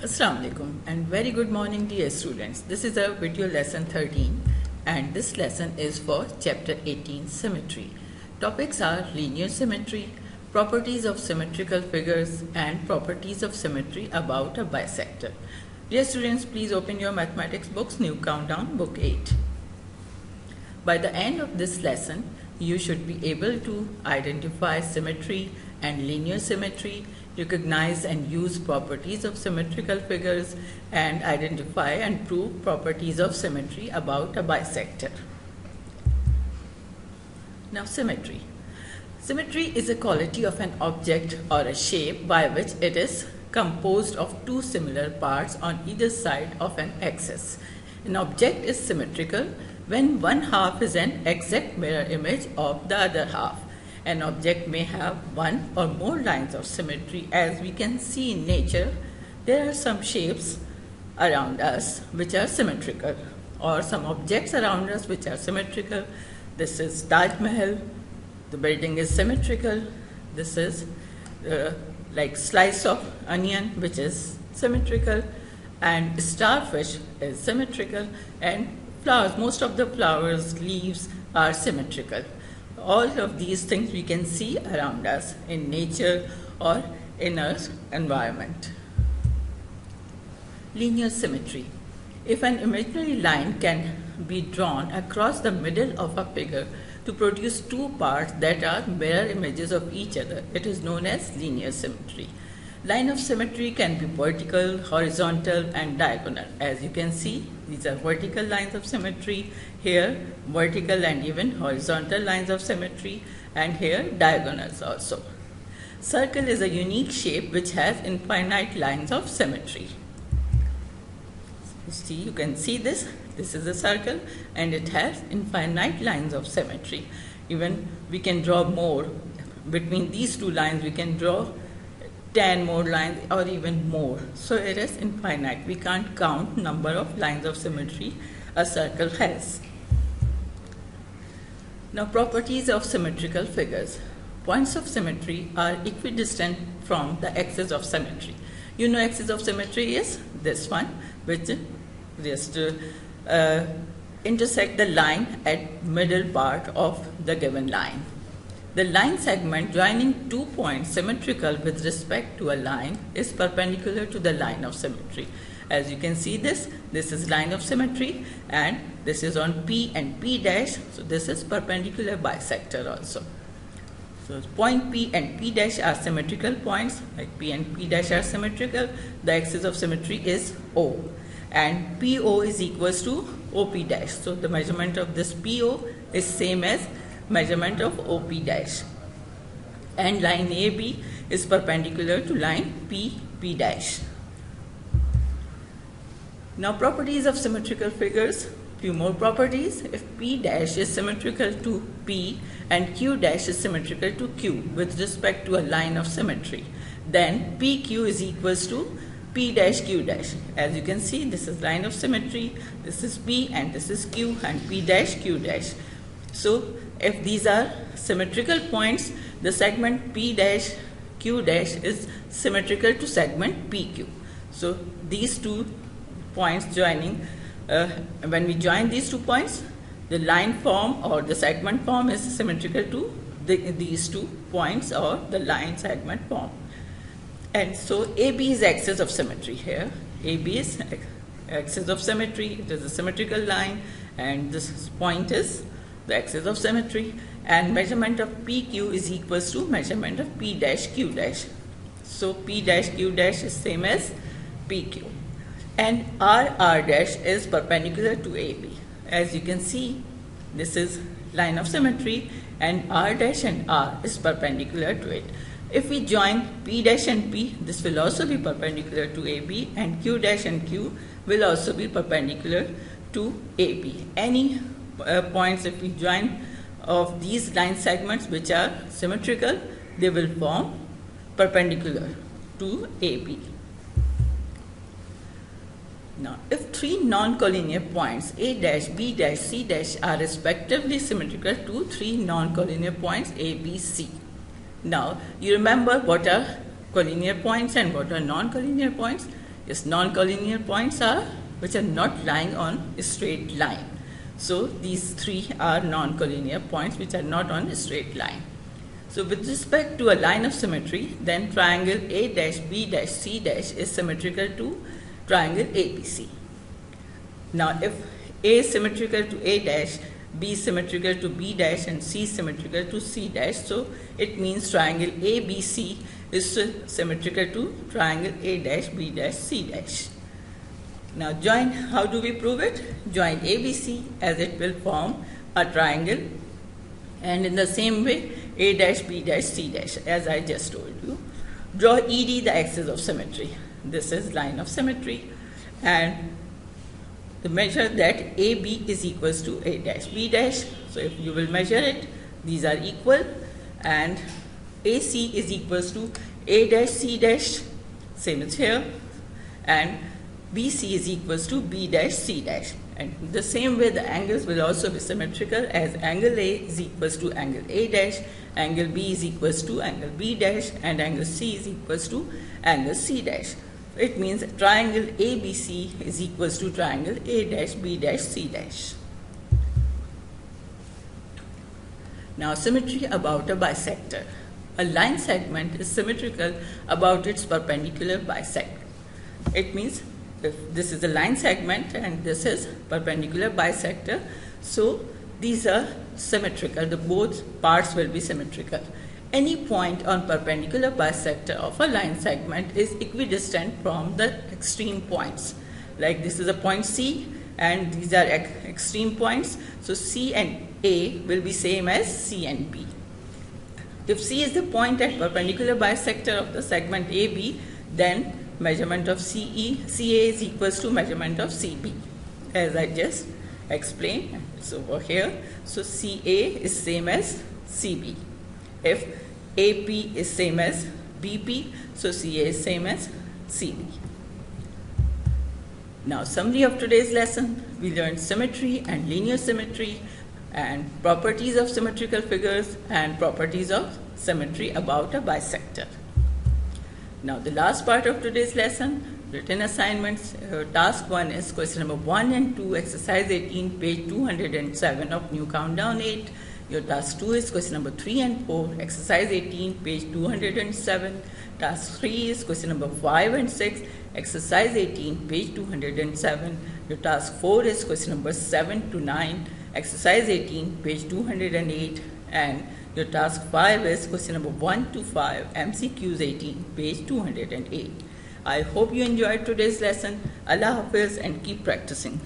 Assalamu alaikum and very good morning dear students. This is our video lesson 13 and this lesson is for chapter 18 symmetry. Topics are linear symmetry, properties of symmetrical figures and properties of symmetry about a bisector. Dear students, please open your mathematics books, new countdown, book 8. By the end of this lesson, you should be able to identify symmetry and linear symmetry, recognize and use properties of symmetrical figures, and identify and prove properties of symmetry about a bisector. Now, symmetry. Symmetry is a quality of an object or a shape by which it is composed of two similar parts on either side of an axis. An object is symmetrical when one half is an exact mirror image of the other half. An object may have one or more lines of symmetry. As we can see in nature, there are some shapes around us which are symmetrical, or some objects around us which are symmetrical. This is Taj Mahal, the building is symmetrical. This is like slice of onion which is symmetrical, and starfish is symmetrical, and flowers, most of the flowers, leaves are symmetrical. All of these things we can see around us in nature or in our environment. Linear symmetry. If an imaginary line can be drawn across the middle of a figure to produce two parts that are mirror images of each other, it is known as linear symmetry. Line of symmetry can be vertical, horizontal, and diagonal. As you can see, these are vertical lines of symmetry, here vertical and even horizontal lines of symmetry, and here diagonals also. Circle is a unique shape which has infinite lines of symmetry. See, you can see this is a circle and it has infinite lines of symmetry. Even we can draw more. Between these two lines we can draw 10 more lines or even more. So it is infinite. We can't count number of lines of symmetry a circle has. Now, properties of symmetrical figures. Points of symmetry are equidistant from the axis of symmetry. You know, axis of symmetry is this one, which just intersect the line at middle part of the given line. The line segment joining two points symmetrical with respect to a line is perpendicular to the line of symmetry. As you can see, this is line of symmetry, and this is on P and P dash, so this is perpendicular bisector also. So point P and P dash are symmetrical points, like P and P dash are symmetrical. The axis of symmetry is O, and PO is equals to OP dash. So the measurement of this PO is same as measurement of OP dash, and line AB is perpendicular to line P dash. Now, properties of symmetrical figures. Few more properties. If P dash is symmetrical to P and Q dash is symmetrical to Q with respect to a line of symmetry, then PQ is equals to P dash Q dash. As you can see, this is line of symmetry, this is P and this is Q, and P dash Q dash. So if these are symmetrical points, the segment P dash Q dash is symmetrical to segment PQ. So these two points joining, when we join these two points, the line form or the segment form is symmetrical to these two points or the line segment form. And so AB is axis of symmetry here. AB is axis of symmetry. It is a symmetrical line, and this point is the axis of symmetry, and measurement of PQ is equals to measurement of P dash Q dash. So P dash Q dash is same as PQ, and R dash is perpendicular to AB. As you can see, this is line of symmetry, and R dash and R is perpendicular to it. If we join P dash and P, this will also be perpendicular to AB, and Q dash and Q will also be perpendicular to AB. Any points, if we join of these line segments which are symmetrical, they will form perpendicular to AB. Now, if three non-collinear points A dash, B dash, C dash are respectively symmetrical to three non-collinear points A, B, C. Now, you remember what are collinear points and what are non-collinear points? Yes, non-collinear points are which are not lying on a straight line. So these three are non-collinear points which are not on a straight line. So with respect to a line of symmetry, then triangle A dash B dash C dash is symmetrical to triangle ABC. Now if A is symmetrical to A dash, B is symmetrical to B dash and C is symmetrical to C dash, so it means triangle ABC is symmetrical to triangle A dash B dash C dash. Now join, how do we prove it? Join ABC as it will form a triangle, and in the same way A dash B dash C dash, as I just told you. Draw ED, the axis of symmetry. This is line of symmetry, and the measure that AB is equals to A dash B dash. So if you will measure it, these are equal, and AC is equals to A dash C dash, same as here, and BC is equals to B dash C dash. And the same way the angles will also be symmetrical, as angle A is equals to angle A dash, angle B is equals to angle B dash, and angle C is equals to angle C dash. It means triangle ABC is equals to triangle A dash B dash C dash. Now symmetry about a bisector. A line segment is symmetrical about its perpendicular bisector. It means if this is a line segment and this is perpendicular bisector, so these are symmetrical, the both parts will be symmetrical. Any point on perpendicular bisector of a line segment is equidistant from the extreme points. Like this is a point C and these are extreme points, so C and A will be same as C and B. If C is the point at perpendicular bisector of the segment AB, then measurement of CA is equals to measurement of CB, as I just explained. It's over here. So CA is same as CB. If AP is same as BP, so CA is same as CB. Now summary of today's lesson, we learned symmetry and linear symmetry and properties of symmetrical figures and properties of symmetry about a bisector. Now the last part of today's lesson, written assignments. Task 1 is question number 1 and 2, exercise 18, page 207 of new countdown 8. Your task 2 is question number 3 and 4, exercise 18, page 207. Task 3 is question number 5 and 6, exercise 18, page 207. Your task 4 is question number 7 to 9, exercise 18, page 208. And your task 5 is question number 1 to 5, MCQs 18, page 208. I hope you enjoyed today's lesson. Allah Hafiz and keep practicing.